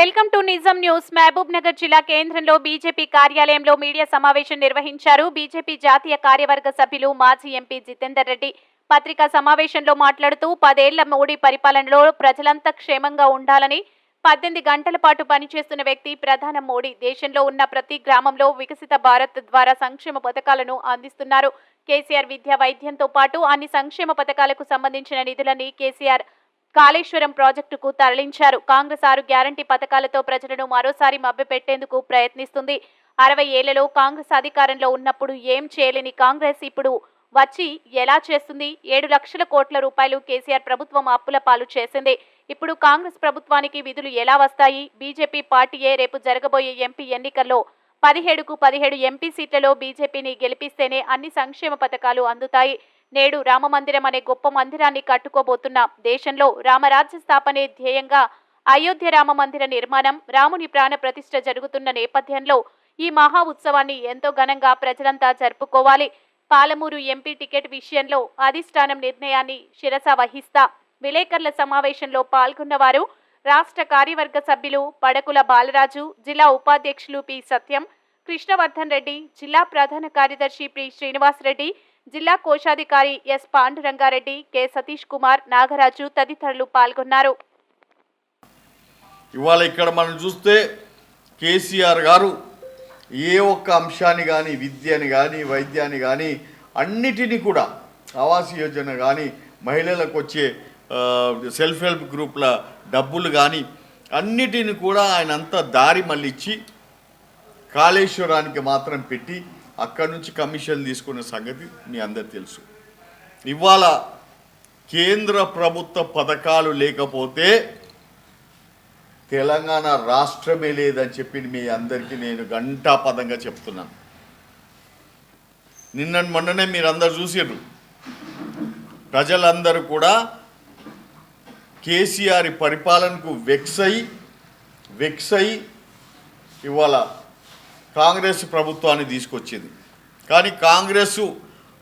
Welcome to నిజం news. Mahabub Nagar జిల్లా కేంద్రంలో బీజేపీ కార్యాలయంలో మీడియా సమావేశం నిర్వహించారు. బీజేపీ జాతీయ కార్యవర్గ సభ్యులు మాజీ ఎంపీ జితేందర్ రెడ్డి పత్రికా సమావేశంలో మాట్లాడుతూ 10 ఏళ్ల మోడీ పరిపాలనలో ప్రజలంతా క్షేమంగా ఉండాలని 18 గంటల పాటు పనిచేస్తున్న వ్యక్తి ప్రధాని మోడీ. దేశంలో ఉన్న ప్రతి గ్రామంలో వికసిత భారత్ ద్వారా సంక్షేమ పథకాలను అందిస్తున్నారు. కేసీఆర్ విద్యా వైద్యంతో పాటు అన్ని సంక్షేమ పథకాలకు సంబంధించిన నిధులని కేసీఆర్ కాళేశ్వరం ప్రాజెక్టుకు తరలించారు. కాంగ్రెస్ 6 గ్యారంటీ పథకాలతో ప్రజలను మరోసారి మభ్యపెట్టేందుకు ప్రయత్నిస్తుంది. 60 ఏళ్లలో కాంగ్రెస్ అధికారంలో ఉన్నప్పుడు ఏం చేయలేని కాంగ్రెస్ ఇప్పుడు వచ్చి ఎలా చేస్తుంది? 7 లక్షల కోట్ల రూపాయలు కేసీఆర్ ప్రభుత్వం అప్పుల పాలు చేసింది. ఇప్పుడు కాంగ్రెస్ ప్రభుత్వానికి విధులు ఎలా వస్తాయి? బీజేపీ పార్టీయే రేపు జరగబోయే ఎంపీ ఎన్నికల్లో 17కు 17 ఎంపీ సీట్లలో బీజేపీని గెలిపిస్తేనే అన్ని సంక్షేమ పథకాలు అందుతాయి. నేడు రామమందిరం అనే గొప్ప మందిరాన్ని కట్టుకోబోతున్నాం. దేశంలో రామరాజ్య స్థాపనే ధ్యేయంగా అయోధ్య రామ మందిర నిర్మాణం, రాముని ప్రాణ ప్రతిష్ఠ జరుగుతున్న నేపథ్యంలో ఈ మహా ఉత్సవాన్ని ఎంతో ఘనంగా ప్రజలంతా జరుపుకోవాలి. పాలమూరు ఎంపీ టికెట్ విషయంలో అధిష్టానం నిర్ణయాన్ని శిరస వహిస్తా. విలేకరుల సమావేశంలో పాల్గొన్నవారు రాష్ట్ర కార్యవర్గ సభ్యులు పడకుల బాలరాజు, జిల్లా ఉపాధ్యక్షులు పి సత్యం, కృష్ణవర్ధన్ రెడ్డి, జిల్లా ప్రధాన కార్యదర్శి పి శ్రీనివాస్ రెడ్డి, జిల్లా కోశాధికారి ఎస్ పాండురంగారెడ్డి, కె సతీష్ కుమార్, నాగరాజు తదితరులు పాల్గొన్నారు. ఇవాళ ఇక్కడ మనం చూస్తే కేసీఆర్ గారు ఏ ఒక్క అంశాన్ని కానీ, విద్యని కానీ, వైద్యాన్ని కానీ, అన్నిటినీ కూడా ఆవాస్ యోజన కానీ, మహిళలకు వచ్చే సెల్ఫ్ హెల్ప్ గ్రూప్ల డబ్బులు కానీ అన్నిటిని కూడా ఆయన అంతా దారి మళ్ళించి కాళేశ్వరానికి మాత్రం పెట్టి అక్కడి నుంచి కమిషన్ తీసుకున్న సంగతి మీ అందరు తెలుసు. ఇవాళ కేంద్ర ప్రభుత్వ పథకాలు లేకపోతే తెలంగాణ రాష్ట్రమే లేదని చెప్పి మీ అందరికీ నేను ఘంటాపదంగా చెప్తున్నాను. మొన్ననే మీరు అందరు చూసారు. ప్రజలందరూ కూడా కేసీఆర్ పరిపాలనకు వెక్స్ అయి ఇవాళ కాంగ్రెస్ ప్రభుత్వాన్ని తీసుకొచ్చింది. కానీ కాంగ్రెస్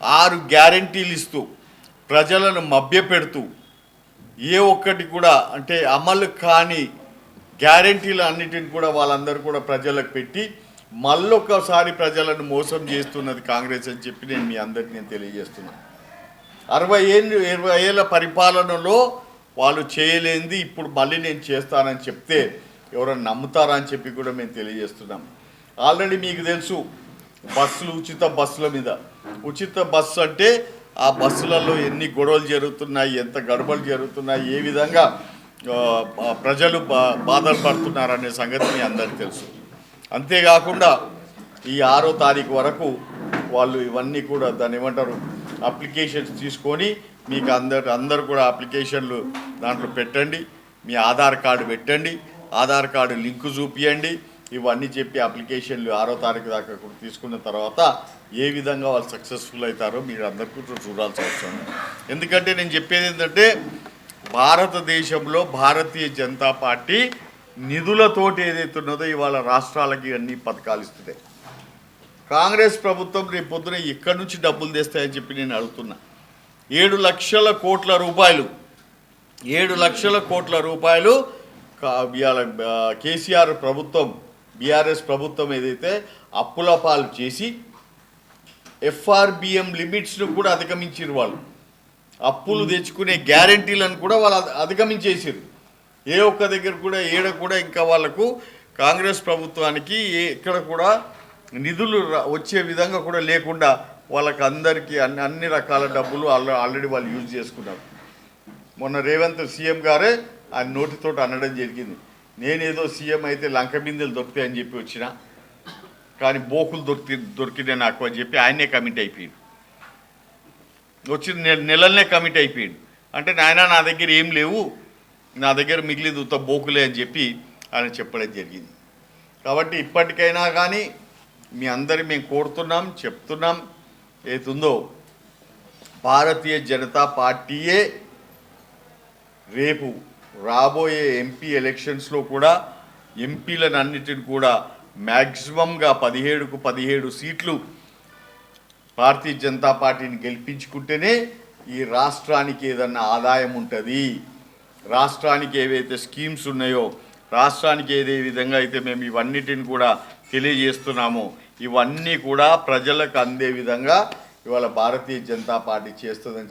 6 గ్యారంటీలు ఇస్తూ ప్రజలను మభ్యపెడుతూ ఏ ఒక్కటి కూడా అంటే అమలు కాని గ్యారంటీలు అన్నిటిని కూడా వాళ్ళందరూ కూడా ప్రజలకు పెట్టి మళ్ళొకసారి ప్రజలను మోసం చేస్తున్నది కాంగ్రెస్ అని చెప్పి నేను మీ అందరికీ నేను తెలియజేస్తున్నాను. 20 ఏళ్ళ పరిపాలనలో వాళ్ళు చేయలేంది ఇప్పుడు మళ్ళీ నేను చేస్తానని చెప్తే ఎవరైనా నమ్ముతారా అని చెప్పి కూడా మేము తెలియజేస్తున్నాం. ఆల్రెడీ మీకు తెలుసు బస్సులు, ఉచిత బస్సుల మీద ఉచిత బస్సు అంటే ఆ బస్సులలో ఎన్ని గొడవలు జరుగుతున్నాయి, ఎంత గడబలు జరుగుతున్నాయి, ఏ విధంగా ప్రజలు బాధలు పడుతున్నారనే సంగతి మీ అందరికీ తెలుసు. అంతేకాకుండా ఈ 6వ తారీఖు వరకు వాళ్ళు ఇవన్నీ కూడా దాన్ని ఏమంటారు అప్లికేషన్స్ తీసుకొని మీకు అందరు కూడా అప్లికేషన్లు దాంట్లో పెట్టండి, మీ ఆధార్ కార్డు పెట్టండి, ఆధార్ కార్డు లింకు చూపియండి, ఇవన్నీ చెప్పి అప్లికేషన్లు 6వ తారీఖు దాకా తీసుకున్న తర్వాత ఏ విధంగా వాళ్ళు సక్సెస్ఫుల్ అవుతారో మీరు అందరికీ చూడాల్సి వస్తుంది. ఎందుకంటే నేను చెప్పేది ఏంటంటే భారతదేశంలో భారతీయ జనతా పార్టీ నిధులతోటి ఏదైతే ఉన్నదో ఇవాళ రాష్ట్రాలకి అన్ని పథకాలు ఇస్తుంది. కాంగ్రెస్ ప్రభుత్వం రేపు పొద్దున ఎక్కడి నుంచి డబ్బులు తెస్తాయని చెప్పి నేను అడుగుతున్నా. 7 లక్షల కోట్ల రూపాయలు 7 లక్షల కోట్ల రూపాయలు కేసీఆర్ ప్రభుత్వం, బీఆర్ఎస్ ప్రభుత్వం ఏదైతే అప్పుల పాలు చేసి ఎఫ్ఆర్బిఎం లిమిట్స్ను కూడా అధిగమించారు. వాళ్ళు అప్పులు తెచ్చుకునే గ్యారంటీలను కూడా వాళ్ళు అధిగమించేసారు. ఏ ఒక్క దగ్గర కూడా ఇంకా వాళ్ళకు కాంగ్రెస్ ప్రభుత్వానికి ఎక్కడ కూడా నిధులు వచ్చే విధంగా కూడా లేకుండా వాళ్ళకి అందరికీ అన్ని రకాల డబ్బులు ఆల్రెడీ వాళ్ళు యూజ్ చేసుకున్నారు. మొన్న రేవంత్ సీఎం గారే ఆయన నోటితోటి అనడం జరిగింది, నేనేదో సీఎం అయితే లంక బిందెలు దొరుకుతాయని చెప్పి వచ్చిన, కానీ బోకులు దొరికినాయి నాకు అని చెప్పి ఆయనే కమిట్ అయిపోయాడు. వచ్చిన నెలలనే కమిట్ అయిపోయాడు. అంటే నాయన నా దగ్గర ఏం లేవు, నా దగ్గర మిగిలింది ఉత్త బోకులే అని చెప్పి ఆయన చెప్పడం జరిగింది. కాబట్టి ఇప్పటికైనా కానీ మీ అందరి మేము కోరుతున్నాం, చెప్తున్నాం, ఏతుందో భారతీయ జనతా పార్టీయే రేపు రాబోయే ఎంపీ ఎలక్షన్స్లో కూడా ఎంపీలను అన్నిటిని కూడా మ్యాక్సిమంగా 17కు 17 సీట్లు భారతీయ జనతా పార్టీని గెలిపించుకుంటేనే ఈ రాష్ట్రానికి ఏదన్నా ఆదాయం ఉంటుంది. రాష్ట్రానికి ఏవైతే స్కీమ్స్ ఉన్నాయో రాష్ట్రానికి ఏదే విధంగా అయితే మేము ఇవన్నిటిని కూడా తెలియజేస్తున్నామో ఇవన్నీ కూడా ప్రజలకు అందే విధంగా ఇవాళ భారతీయ జనతా పార్టీ చేస్తుందని